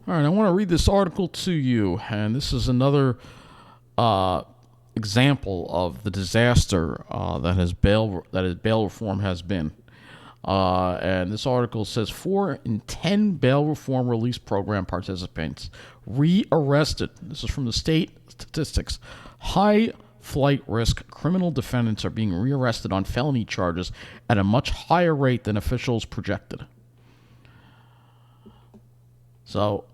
All right, I want to read this article to you, and this is another example of the disaster that bail reform has been. And this article says 4 in 10 bail reform release program participants rearrested. This is from the state statistics. High flight risk criminal defendants are being rearrested on felony charges at a much higher rate than officials projected. So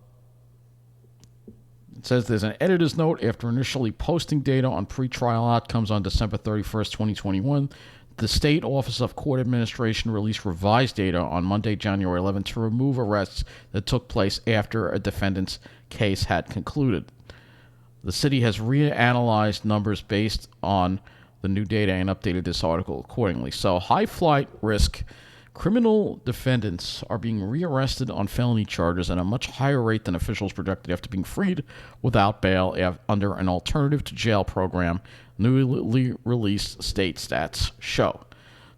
it says there's an editor's note after initially posting data on pretrial outcomes on December 31st, 2021. The State Office of Court Administration released revised data on Monday, January 11th to remove arrests that took place after a defendant's case had concluded. The city has reanalyzed numbers based on the new data and updated this article accordingly. So high flight risk criminal defendants are being rearrested on felony charges at a much higher rate than officials projected after being freed without bail under an alternative to jail program, newly released state stats show.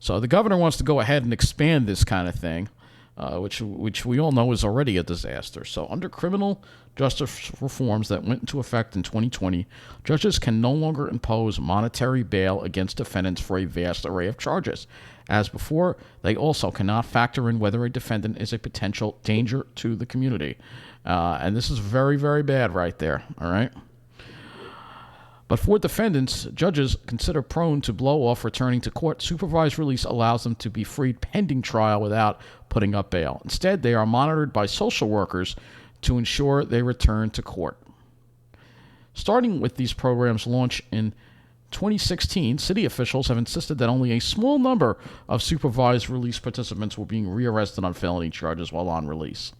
So the governor wants to go ahead and expand this kind of thing, which we all know is already a disaster. So under criminal justice reforms that went into effect in 2020, judges can no longer impose monetary bail against defendants for a vast array of charges. As before, they also cannot factor in whether a defendant is a potential danger to the community. And this is very, very bad right there, all right? But for defendants, judges consider prone to blow off returning to court. Supervised release allows them to be freed pending trial without putting up bail. Instead, they are monitored by social workers to ensure they return to court. Starting with these programs' launch in 2016, city officials have insisted that only a small number of supervised release participants were being rearrested on felony charges while on release.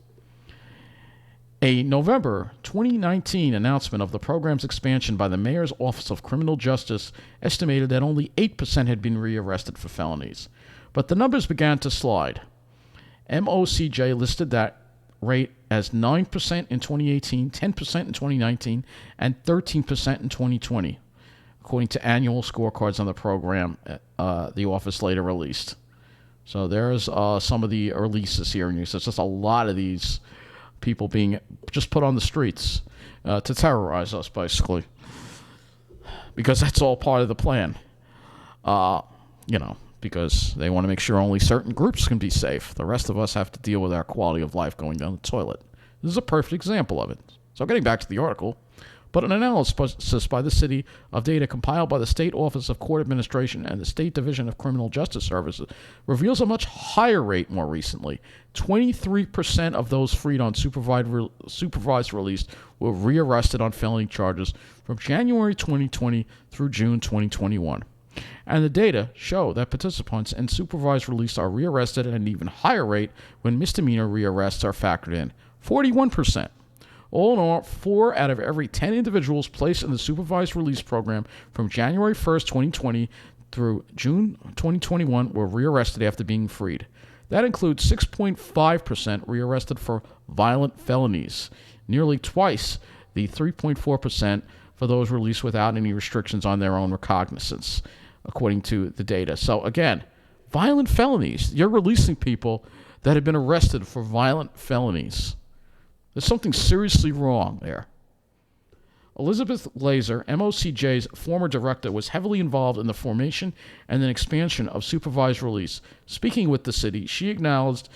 A November 2019 announcement of the program's expansion by the Mayor's Office of Criminal Justice estimated that only 8% had been rearrested for felonies. But the numbers began to slide. MOCJ listed that rate as 9% in 2018, 10% in 2019, and 13% in 2020, according to annual scorecards on the program the office later released. So there's some of the releases here, and there's just a lot of these people being just put on the streets to terrorize us, basically, because that's all part of the plan. Because they want to make sure only certain groups can be safe. The rest of us have to deal with our quality of life going down the toilet. This is a perfect example of it. So getting back to the article, but an analysis by the city of data compiled by the State Office of Court Administration and the State Division of Criminal Justice Services reveals a much higher rate more recently. 23% of those freed on supervised release were rearrested on felony charges from January 2020 through June 2021. And the data show that participants in supervised release are rearrested at an even higher rate when misdemeanor rearrests are factored in, 41%. All in all, 4 out of every 10 individuals placed in the supervised release program from January 1st, 2020 through June 2021 were rearrested after being freed. That includes 6.5% rearrested for violent felonies, nearly twice the 3.4% for those released without any restrictions on their own recognizance, according to the data. So again, violent felonies. You're releasing people that have been arrested for violent felonies. There's something seriously wrong there. Elizabeth Glazer, MOCJ's former director, was heavily involved in the formation and then expansion of supervised release. Speaking with the city, she acknowledged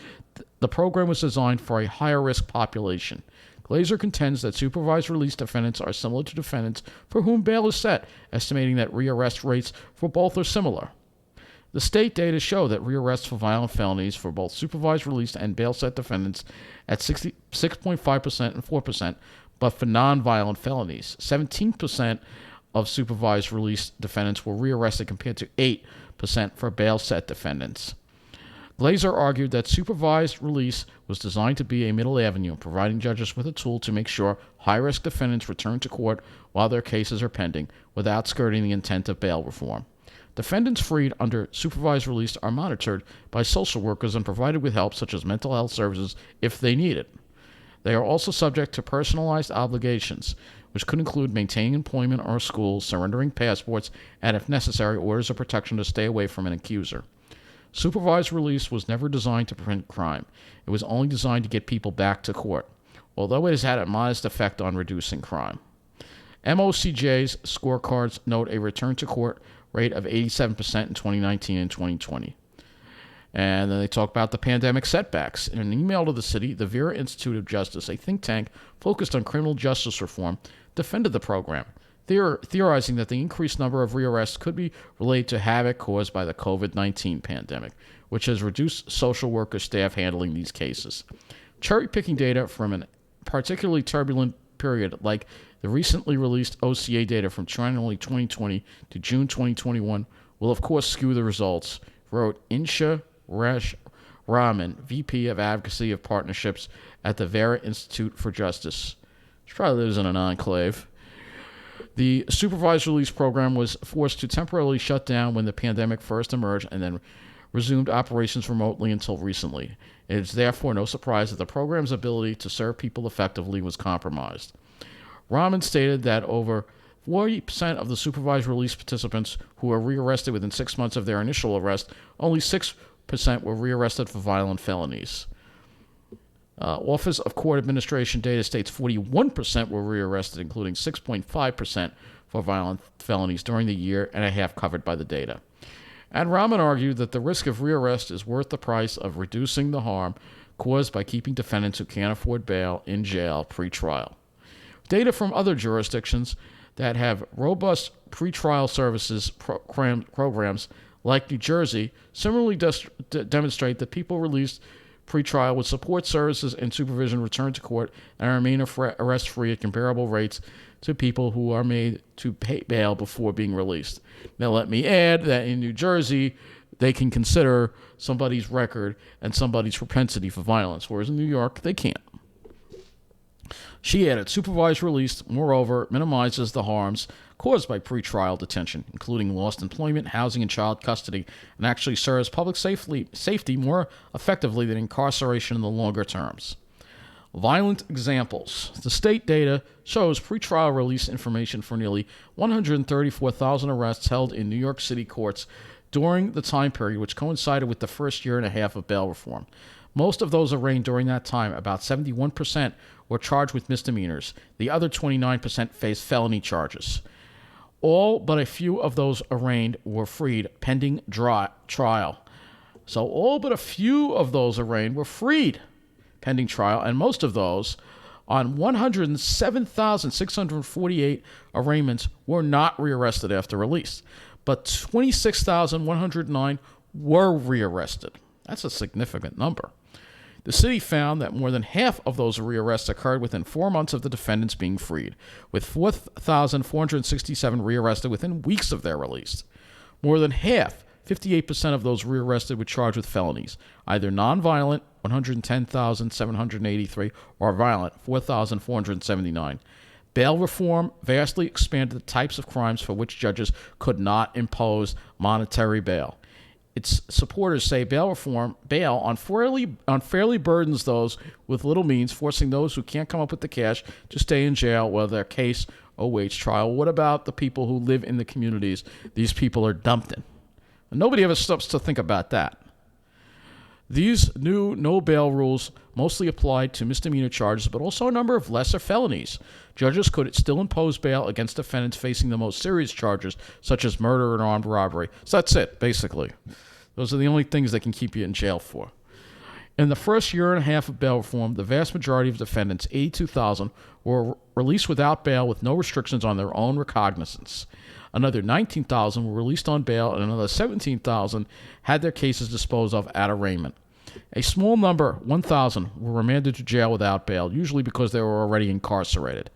the program was designed for a higher risk population. Glazer contends that supervised release defendants are similar to defendants for whom bail is set, estimating that rearrest rates for both are similar. The state data show that rearrests for violent felonies for both supervised release and bail set defendants at 6.5% and 4%, but for non-violent felonies, 17% of supervised release defendants were rearrested compared to 8% for bail set defendants. Glazer argued that supervised release was designed to be a middle avenue, providing judges with a tool to make sure high-risk defendants return to court while their cases are pending, without skirting the intent of bail reform. Defendants freed under supervised release are monitored by social workers and provided with help such as mental health services if they need it. They are also subject to personalized obligations, which could include maintaining employment or school, surrendering passports, and if necessary, orders of protection to stay away from an accuser. Supervised release was never designed to prevent crime. It was only designed to get people back to court. although it has had a modest effect on reducing crime. MOCJ's scorecards note a return to court rate of 87% in 2019 and 2020. And then they talk about the pandemic setbacks. In an email to the city, the Vera Institute of Justice, a think tank focused on criminal justice reform, defended the program, theorizing that the increased number of rearrests could be related to havoc caused by the COVID-19 pandemic, which has reduced social worker staff handling these cases. Cherry-picking data from a particularly turbulent period like the recently released OCA data from January 2020 to June 2021 will of course skew the results, wrote Insha Rahman, VP of Advocacy of Partnerships at the Vera Institute for Justice. She probably lives in an enclave. The supervised release program was forced to temporarily shut down when the pandemic first emerged and then resumed operations remotely until recently. It is therefore no surprise that the program's ability to serve people effectively was compromised. Rahman stated that over 40% of the supervised release participants who were rearrested within 6 months of their initial arrest, only 6% were rearrested for violent felonies. Office of Court Administration data states 41% were rearrested, including 6.5% for violent felonies during the year and a half covered by the data. And Rahman argued that the risk of rearrest is worth the price of reducing the harm caused by keeping defendants who can't afford bail in jail pre-trial. Data from other jurisdictions that have robust pretrial services programs like New Jersey similarly demonstrate that people released pretrial with support services and supervision return to court and remain arrest-free at comparable rates to people who are made to pay bail before being released. Now, let me add that in New Jersey, they can consider somebody's record and somebody's propensity for violence, whereas in New York, they can't. She added, supervised release, moreover, minimizes the harms caused by pretrial detention, including lost employment, housing, and child custody, and actually serves public safety more effectively than incarceration in the longer terms. Violent examples. The state data shows pretrial release information for nearly 134,000 arrests held in New York City courts during the time period, which coincided with the first year and a half of bail reform. Most of those arraigned during that time, about 71%, were charged with misdemeanors. The other 29% faced felony charges. All but a few of those arraigned were freed pending trial. So all but a few of those arraigned were freed pending trial, and most of those, on 107,648 arraignments, were not rearrested after release. But 26,109 were rearrested. That's a significant number. The city found that more than half of those rearrests occurred within 4 months of the defendants being freed, with 4,467 rearrested within weeks of their release. More than half, 58% of those rearrested were charged with felonies, either nonviolent, 110,783, or violent, 4,479. Bail reform vastly expanded the types of crimes for which judges could not impose monetary bail. Its supporters say bail unfairly burdens those with little means, forcing those who can't come up with the cash to stay in jail while their case awaits trial. What about the people who live in the communities these people are dumped in? And nobody ever stops to think about that. These new no-bail rules mostly applied to misdemeanor charges, but also a number of lesser felonies. Judges could still impose bail against defendants facing the most serious charges, such as murder and armed robbery. So that's it, basically. Those are the only things they can keep you in jail for. In the first year and a half of bail reform, the vast majority of defendants, 82,000, were released without bail with no restrictions on their own recognizance. Another 19,000 were released on bail, and another 17,000 had their cases disposed of at arraignment. A small number, 1,000, were remanded to jail without bail, usually because they were already incarcerated.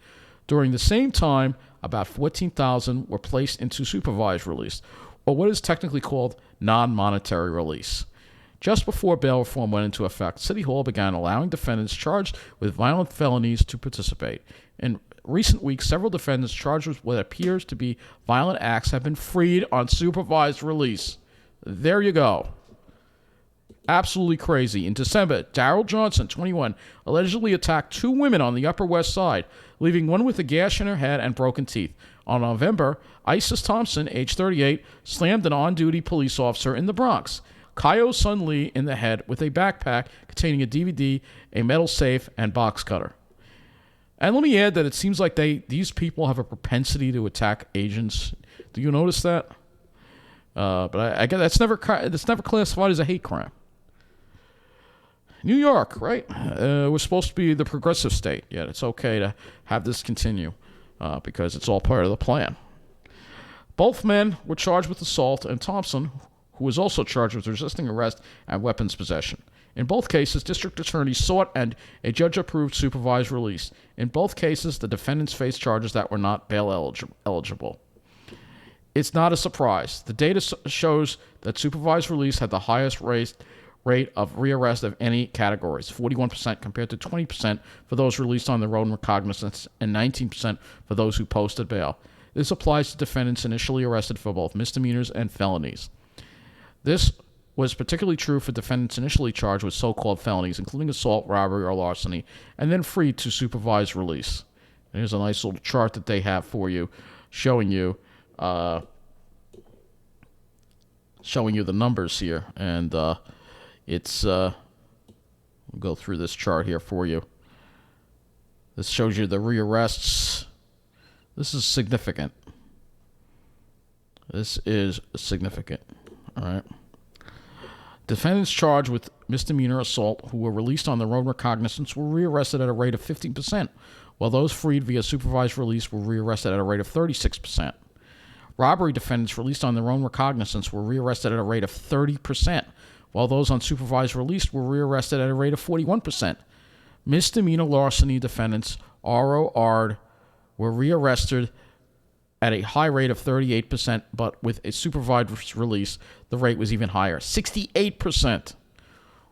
During the same time, about 14,000 were placed into supervised release, or what is technically called non-monetary release. Just before bail reform went into effect, City Hall began allowing defendants charged with violent felonies to participate. In recent weeks, several defendants charged with what appears to be violent acts have been freed on supervised release. There you go. Absolutely crazy. In December, Darrell Johnson, 21, allegedly attacked 2 women on the Upper West Side, leaving one with a gash in her head and broken teeth. On November, Isis Thompson, age 38, slammed an on-duty police officer in the Bronx. Kyo Sun Lee in the head with a backpack containing a DVD, a metal safe, and box cutter. And let me add that it seems like these people have a propensity to attack agents. Do you notice that? But I guess that's never classified as a hate crime. New York, right? We're supposed to be the progressive state, yet it's okay to have this continue because it's all part of the plan. Both men were charged with assault, and Thompson, who was also charged with resisting arrest and weapons possession. In both cases, district attorneys sought and a judge approved supervised release. In both cases, the defendants faced charges that were not bail eligible. It's not a surprise. The data shows that supervised release had the highest rate of rearrest of any categories, 41% compared to 20% for those released on their own recognizance and 19% for those who posted bail. This applies to defendants initially arrested for both misdemeanors and felonies. This was particularly true for defendants initially charged with so-called felonies, including assault, robbery, or larceny, and then freed to supervised release. And here's a nice little chart that they have for you, showing you the numbers here. And we'll go through this chart here for you. This shows you the rearrests. This is significant. All right. Defendants charged with misdemeanor assault who were released on their own recognizance were rearrested at a rate of 15%, while those freed via supervised release were rearrested at a rate of 36%. Robbery defendants released on their own recognizance were rearrested at a rate of 30%, while those on supervised release were rearrested at a rate of 41%. Misdemeanor larceny defendants, ROR'd, were rearrested at a high rate of 38%, but with a supervised release, the rate was even higher, 68%.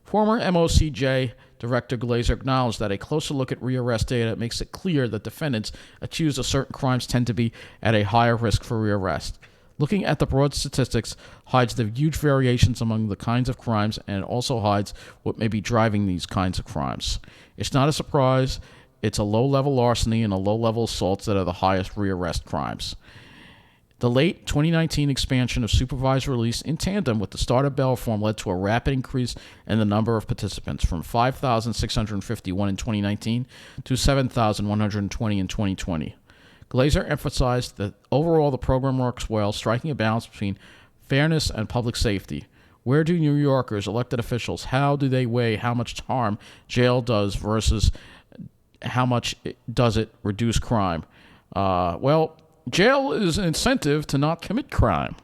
Former MOCJ Director Glazer acknowledged that a closer look at rearrest data makes it clear that defendants accused of certain crimes tend to be at a higher risk for rearrest. Looking at the broad statistics hides the huge variations among the kinds of crimes, and it also hides what may be driving these kinds of crimes. It's not a surprise. It's a low-level larceny and a low-level assaults that are the highest rearrest crimes. The late 2019 expansion of supervised release in tandem with the start of bail reform led to a rapid increase in the number of participants, from 5,651 in 2019 to 7,120 in 2020. Glazer emphasized that overall the program works well, striking a balance between fairness and public safety. Where do New Yorkers, elected officials, how do they weigh how much harm jail does versus how much does it reduce crime? Well, jail is an incentive to not commit crime.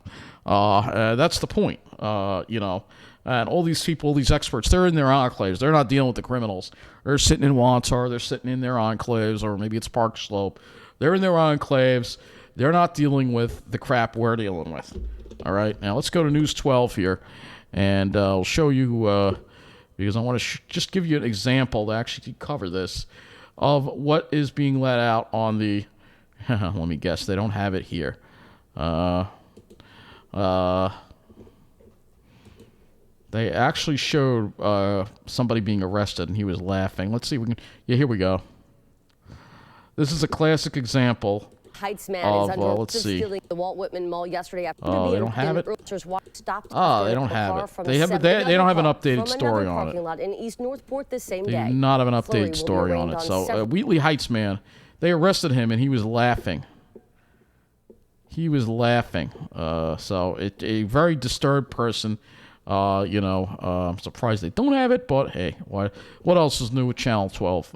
That's the point, And all these people, these experts, they're in their enclaves. They're not dealing with the criminals. They're sitting in Wantar. They're sitting in their enclaves, or maybe it's Park Slope. They're in their enclaves. They're not dealing with the crap we're dealing with. All right? Now, let's go to News 12 here, and I'll show you, because I want to just give you an example to actually cover this, of what is being let out on the... Let me guess, they don't have it here. They actually showed somebody being arrested, and he was laughing. Let's see if we can... Yeah, here we go. This is a classic example Heights man of, is under let's see. stealing the Walt Whitman Mall yesterday after They don't have it? they don't have it. They don't have an updated story on it. Lot in East Northport this same They day. do not have an updated story on it. So, Wheatley Heights man, they arrested him, and he was laughing. So, a very disturbed person. I'm surprised they don't have it, but hey, what else is new with Channel 12?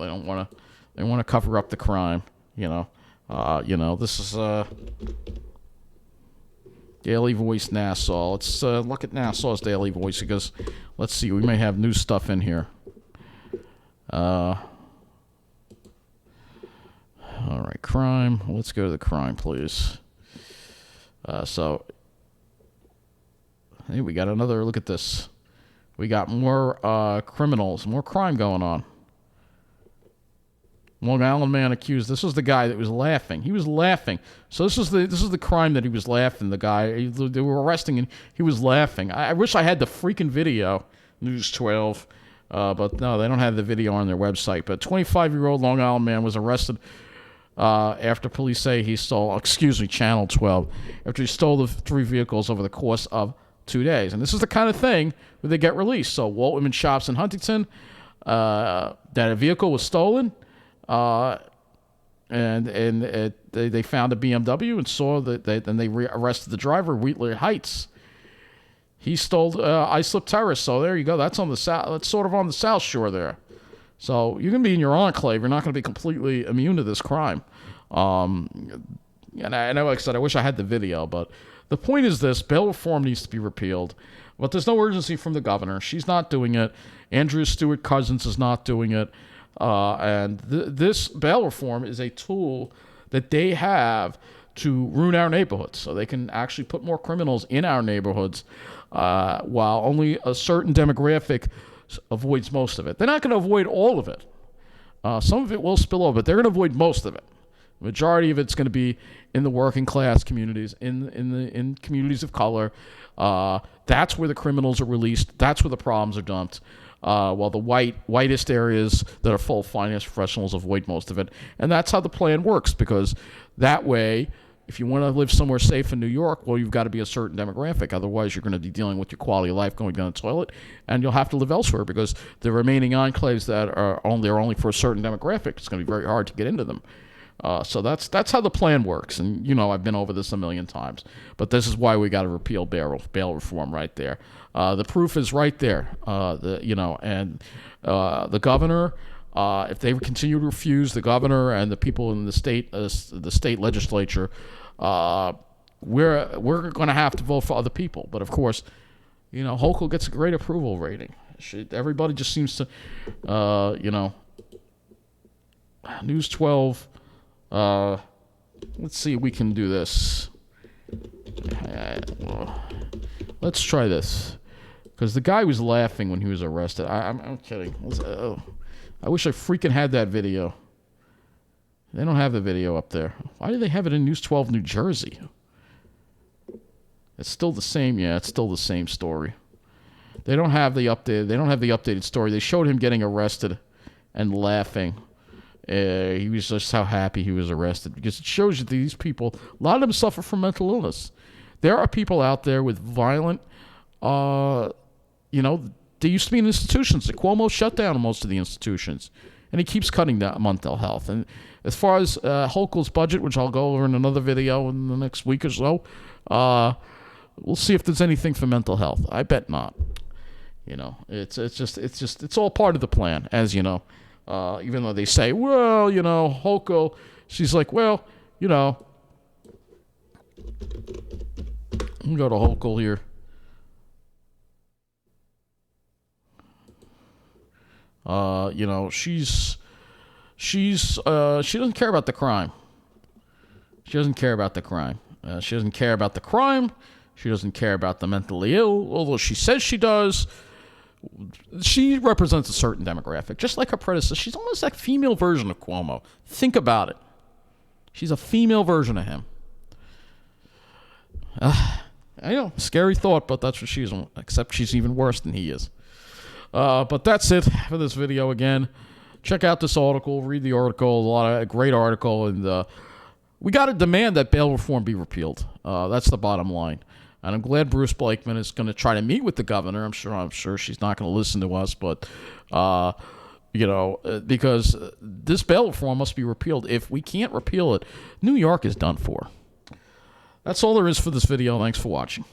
They want to cover up the crime, this is Daily Voice Nassau. Let's look at Nassau's Daily Voice, because let's see, we may have new stuff in here. All right, crime. Let's go to the crime, please. Hey, we got another, look at this. We got more criminals, more crime going on. Long Island man accused. This was the guy that was laughing. He was laughing. So this is the crime that he was laughing. The guy, they were arresting and he was laughing. I wish I had the freaking video, News 12, but no, they don't have the video on their website. But 25-year-old Long Island man was arrested after police say he stole, Channel 12, after he stole the 3 vehicles over the course of 2 days. And this is the kind of thing where they get released. So Walt Whitman Shops in Huntington, that a vehicle was stolen. they found a BMW and saw that they arrested the driver, Wheatley Heights. He stole Islip Terrace. So there you go. That's on the south. That's sort of on the South Shore there. So you can be in your enclave. You're not going to be completely immune to this crime. And I know, like I said, I wish I had the video, but the point is this: bail reform needs to be repealed. But there's no urgency from the governor. She's not doing it. Andrew Stewart Cousins is not doing it. And this bail reform is a tool that they have to ruin our neighborhoods. So they can actually put more criminals in our neighborhoods while only a certain demographic avoids most of it. They're not going to avoid all of it. Some of it will spill over, but they're going to avoid most of it. The majority of it's going to be in the working class communities, in communities of color. That's where the criminals are released. That's where the problems are dumped. While the whitest areas that are full of finance professionals avoid most of it. And that's how the plan works, because that way, if you want to live somewhere safe in New York, well, you've got to be a certain demographic. Otherwise, you're going to be dealing with your quality of life going down the toilet, and you'll have to live elsewhere, because the remaining enclaves that are only for a certain demographic, it's going to be very hard to get into them. So that's how the plan works. And, I've been over this a million times. But this is why we got to repeal bail reform right there. The proof is right there. The governor, if they continue to refuse, the governor and the people in the state legislature, we're going to have to vote for other people. But, of course, Hochul gets a great approval rating. Everybody just seems to, News 12... let's see if we can do this. Let's try this. Because the guy was laughing when he was arrested. I'm kidding. I wish I freaking had that video. They don't have the video up there. Why do they have it in News 12 New Jersey? It's still the same. Yeah, it's still the same story. They don't have the updated story. They showed him getting arrested and laughing. He was just how happy he was arrested, because it shows you these people, a lot of them suffer from mental illness. There are people out there with violent, they used to be in institutions. The Cuomo shut down most of the institutions, and he keeps cutting down mental health. And as far as Hochul's budget, which I'll go over in another video in the next week or so, we'll see if there's anything for mental health. I bet not. It's all part of the plan, as you know. Even though they say, well, Hochul, she's like, well, let me go to Hochul here. She doesn't care about the crime. She doesn't care about the crime. She doesn't care about the crime. She doesn't care about the mentally ill, although she says she does. She represents a certain demographic, just like her predecessor. She's almost like a female version of Cuomo. Think about it. She's a female version of him. I know, scary thought, but that's what she is, except she's even worse than he is. But that's it for this video again. Check out this article, read the article, a great article, and we got to demand that bail reform be repealed. That's the bottom line. And I'm glad Bruce Blakeman is going to try to meet with the governor. I'm sure she's not going to listen to us, but because this bail reform must be repealed. If we can't repeal it, New York is done for. That's all there is for this video. Thanks for watching.